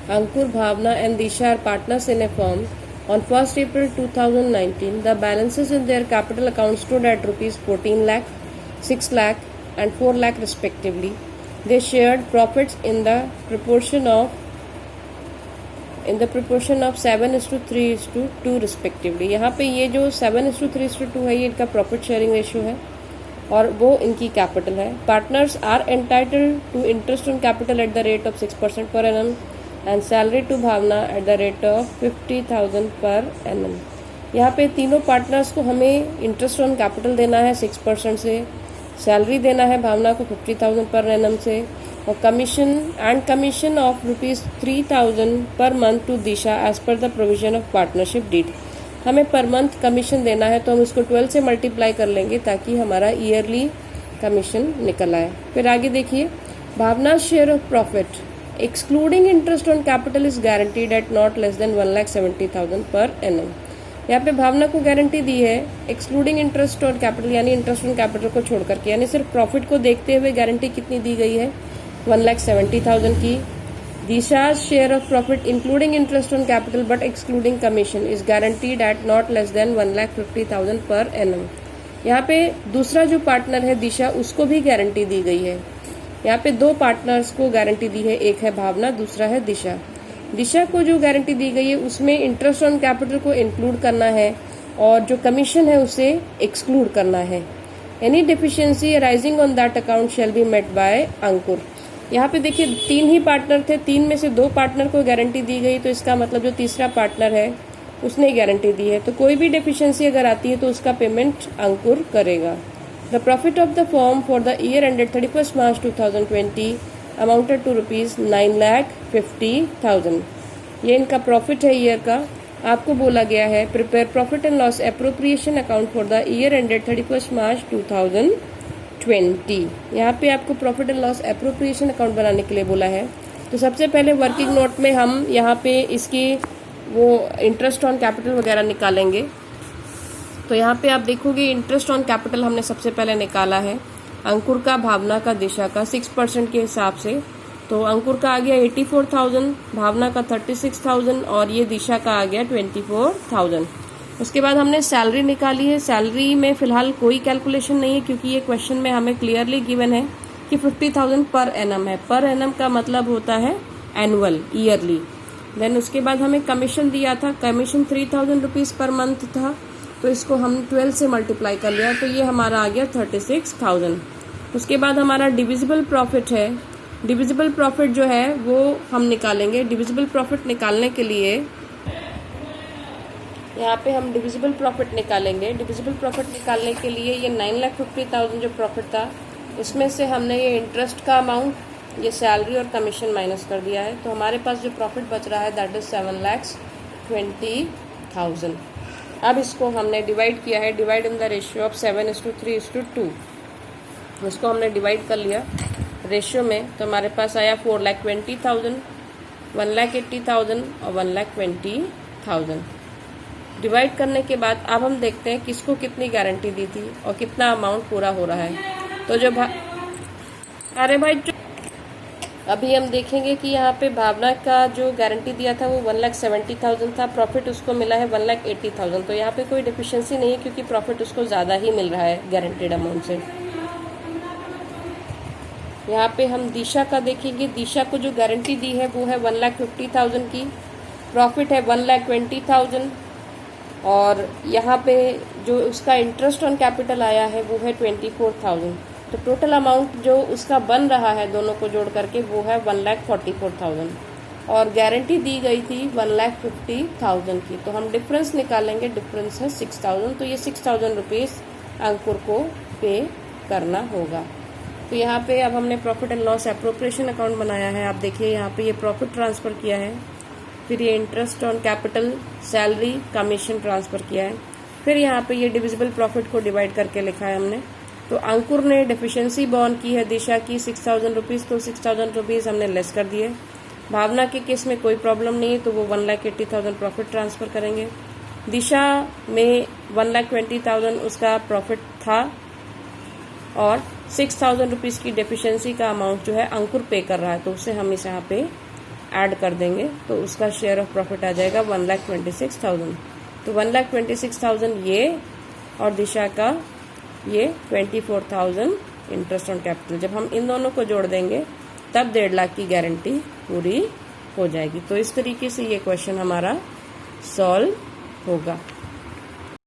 Ankur, Bhavna and Disha are partners in a firm. On 1st April 2019, the balances in their capital accounts stood at rupees 14 lakh, 6 lakh and 4 lakh respectively. They shared profits in the proportion of 7:3:2 respectively. यहाँ पे ये जो 7:3:2 है ये इनका profit sharing ratio है और वो इनकी कैपिटल है। Partners are entitled to interest on capital at the rate of 6% per annum and salary to Bhavna at the rate of 50,000 per annum. यहाँ पे तीनों पार्टनर्स को हमें इंटरेस्ट ऑन कैपिटल देना है 6% से, सैलरी देना है भावना को 50,000 पर एनम से और commission of ₹3,000 per month to Disha as per the provision of partnership deed. हमें पर मंथ कमीशन देना है तो हम इसको 12 से मल्टीप्लाई कर लेंगे ताकि हमारा ईयरली कमीशन निकल आए। फिर आगे देखिए, Bhavna share of profit excluding interest on capital is guaranteed at not less than 1,70,000 per annum. यहाँ पे भावना को गारंटी दी है एक्सक्लूडिंग इंटरेस्ट ऑन कैपिटल, यानी इंटरेस्ट ऑन कैपिटल को छोड़ करके, यानी सिर्फ प्रॉफिट को देखते हुए गारंटी कितनी दी गई है 1,70,000 की। Disha's share of profit including interest on capital but excluding commission is guaranteed at not less than 1,50,000 per annum. यहाँ पे दूसरा जो पार्टनर है दिशा, उसको भी गारंटी दी गई है। यहाँ पे दो पार्टनर्स को गारंटी दी है, एक है भावना, दूसरा है दिशा। दिशा को जो गारंटी दी गई है उसमें इंटरेस्ट ऑन कैपिटल को इंक्लूड करना है और जो कमीशन है उसे एक्सक्लूड करना है। Any deficiency arising on that account shall be met by Ankur. यहाँ पे देखिए 3 ही पार्टनर थे, 3 में से 2 पार्टनर को गारंटी दी गई, तो इसका मतलब जो तीसरा पार्टनर है उसने गारंटी दी है। तो कोई भी डेफिशिएंसी अगर आती है तो उसका पेमेंट अंकुर करेगा। The profit of the firm for the year ended 31 March 2020 amounted to ₹9,50,000। ये इनका प्रॉफिट है ईयर का। आपको बोला गया है prepare profit and loss appropriation account for the year ended 31 March 2020। यहाँ पे आपको profit and loss appropriation account बनाने के लिए बोला है। तो सबसे पहले वर्किंग नोट में हम यहाँ पे इसकी वो इंटरेस्ट ऑन कैपिटल वगैरह निकालेंगे। तो यहाँ पे आप देखोगे इंटरेस्ट ऑन कैपिटल हमने सबसे पहले निकाला है अंकुर का, भावना का, दिशा का 6% के हिसाब से। तो अंकुर का आ गया 84,000, भावना का 36,000 और ये दिशा का आ गया 24,000। उसके बाद हमने सैलरी निकाली है। सैलरी में फिलहाल कोई कैलकुलेशन नहीं है क्योंकि ये क्वेश्चन में हमें क्लियरली गिवन है कि 50,000 पर एनम है। पर एनम का मतलब होता है एनुअल, ईयरली। देन उसके बाद हमें कमीशन दिया था, कमीशन 3,000 रुपीज पर मंथ था, तो इसको हम 12 से मल्टीप्लाई कर लिया तो ये हमारा आ गया 36,000। उसके बाद हमारा डिविजिबल प्रॉफिट है। डिविजिबल प्रॉफिट जो है वो हम निकालेंगे। डिविजिबल प्रॉफिट निकालने के लिए यहाँ पे हम डिविजिबल प्रॉफिट निकालेंगे। डिविजिबल प्रॉफिट निकालने के लिए ये 9,50,000 जो प्रॉफिट था उसमें से हमने ये इंटरेस्ट का अमाउंट, ये सैलरी और कमीशन माइनस कर दिया है। तो हमारे पास जो प्रॉफिट बच रहा है दैट इज 7,20,000। अब इसको हमने डिवाइड किया है, divide in the ratio of 7:3:2। इसको हमने डिवाइड कर लिया रेशियो में, तो हमारे पास आया 4,20,000, 1,80,000 और 1,20,000। डिवाइड करने के बाद अब हम देखते हैं किसको कितनी गारंटी दी थी और कितना अमाउंट पूरा हो रहा है। तो जो अरे भाई अभी हम देखेंगे कि यहाँ पे भावना का जो गारंटी दिया था वो 1,70,000 था, प्रॉफिट उसको मिला है 1,80,000। तो यहाँ पे कोई डिफिशियंसी नहीं है क्योंकि प्रॉफिट उसको ज़्यादा ही मिल रहा है गारंटीड अमाउंट से। यहाँ पे हम दिशा का देखेंगे। दिशा को जो गारंटी दी है वो है 1,50,000 की, प्रॉफिट है 1,20,000 और यहाँ पे जो उसका इंटरेस्ट ऑन कैपिटल आया है वो है 24,000। तो टोटल अमाउंट जो उसका बन रहा है दोनों को जोड़ करके वो है 1,44,000 और गारंटी दी गई थी 1,50,000 की। तो हम डिफरेंस निकालेंगे, डिफरेंस है 6,000। तो ये 6,000 रुपीज़ अंकुर को पे करना होगा। तो यहाँ पे अब हमने profit and loss appropriation account बनाया है। आप देखिए यहाँ पे ये प्रॉफिट ट्रांसफ़र किया है, फिर ये interest on capital, salary, commission transfer किया है, फिर यहाँ पे ये डिविजिबल प्रॉफिट को डिवाइड करके लिखा है हमने। तो अंकुर ने डेफिशिएंसी बॉर्न की है दिशा की 6,000 रुपीज़, तो 6,000 रुपीज़ हमने लेस कर दिए। भावना के केस में कोई प्रॉब्लम नहीं है तो वो 1,80,000 प्रॉफिट ट्रांसफ़र करेंगे। दिशा में 1,20,000 उसका प्रॉफिट था और 6,000 रुपीज़ की डेफिशिएंसी का अमाउंट जो है अंकुर पे कर रहा है, तो उसे हम इस यहाँ पे ऐड कर देंगे तो उसका शेयर ऑफ प्रॉफिट आ जाएगा 1,26,000। तो 1,26,000 ये और दिशा का ये 24,000 इंटरेस्ट ऑन कैपिटल। जब हम इन दोनों को जोड़ देंगे तब 1.5 लाख की गारंटी पूरी हो जाएगी। तो इस तरीके से ये क्वेश्चन हमारा सॉल्व होगा।